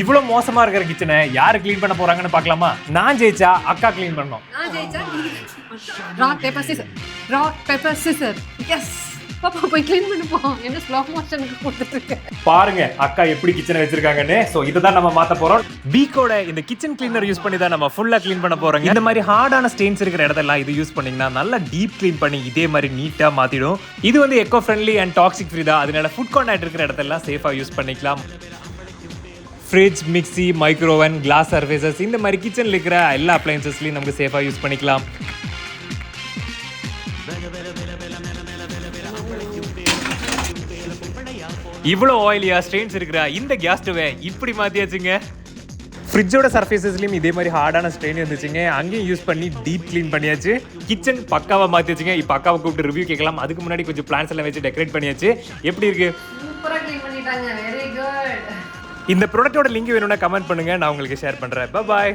இவ்வளவு மோசமா இருக்கிற கிச்சனை யாரு க்ளீன் பண்ண போறாங்கன்னு பார்க்கலாமா? நான் ஜெயிச்சா அக்கா க்ளீன் பண்ணணும். நான் ஜெயிச்சா rock paper scissor yes papa போய் க்ளீன் பண்ணு போ. என்ன ஸ்லோ மோஷனுக்கு கொடுத்துட்டு இருக்க பாருங்க அக்கா எப்படி கிச்சனை வச்சிருக்காங்கன்னு. சோ இத தான் நம்ம மாத்த போறோம். பீக்கோட இந்த கிச்சன் கிளீனர் யூஸ் பண்ணி தான் நம்ம ஃபுல்லா க்ளீன் பண்ண போறோம். இந்த மாதிரி ஹார்டான ஸ்டெயின்ஸ் இருக்கிற இடத்தெல்லாம் இது யூஸ் பண்ணீங்கன்னா நல்லா டீப் க்ளீன் பண்ணி இதே மாதிரி நீட்டா மாத்திடும். இது வந்து eco friendly and toxic free தான். அதனால ஃபுட் கார்னர் இருக்கிற இடத்தெல்லாம் சேஃபா யூஸ் பண்ணிக்கலாம். Fridge, mixie, microwave, glass surfaces இந்த மாதிரி கிச்சன்ல இருக்கிற எல்லா அப்ளையன்சஸ்லயும் நமக்கு சேஃபா யூஸ் பண்ணிக்கலாம். இவ்வளோ ஆயிலியா ஸ்ட்ரெயின்ஸ் இருக்கிற இந்த கேஸ் ஸ்டவை இப்படி மாத்தியாச்சுங்க. ஃப்ரிட்ஜோட சர்ஃபேசஸ்லையும் இதே மாதிரி ஹார்டான ஸ்ட்ரெயின் இருந்துச்சுங்க. அங்கேயும் யூஸ் பண்ணி டீப் க்ளீன் பண்ணியாச்சு. கிச்சன் பக்காவா மாத்தியாச்சுங்க. இப்போ அக்காவை கூப்பிட்டு ரிவ்யூ கேட்கலாம். அதுக்கு முன்னாடி கொஞ்சம் பிளான்ஸ் எல்லாம் வச்சு டெக்கரேட் பண்ணியாச்சு. எப்படி இருக்கு? சூப்பரா க்ளீன் பண்ணிட்டாங்க. Very good. இந்த ப்ராடக்ட்டோட லிங்க் வேணும்னா கமெண்ட் பண்ணுங்க, நான் உங்களுக்கு ஷேர் பண்றேன். Bye bye.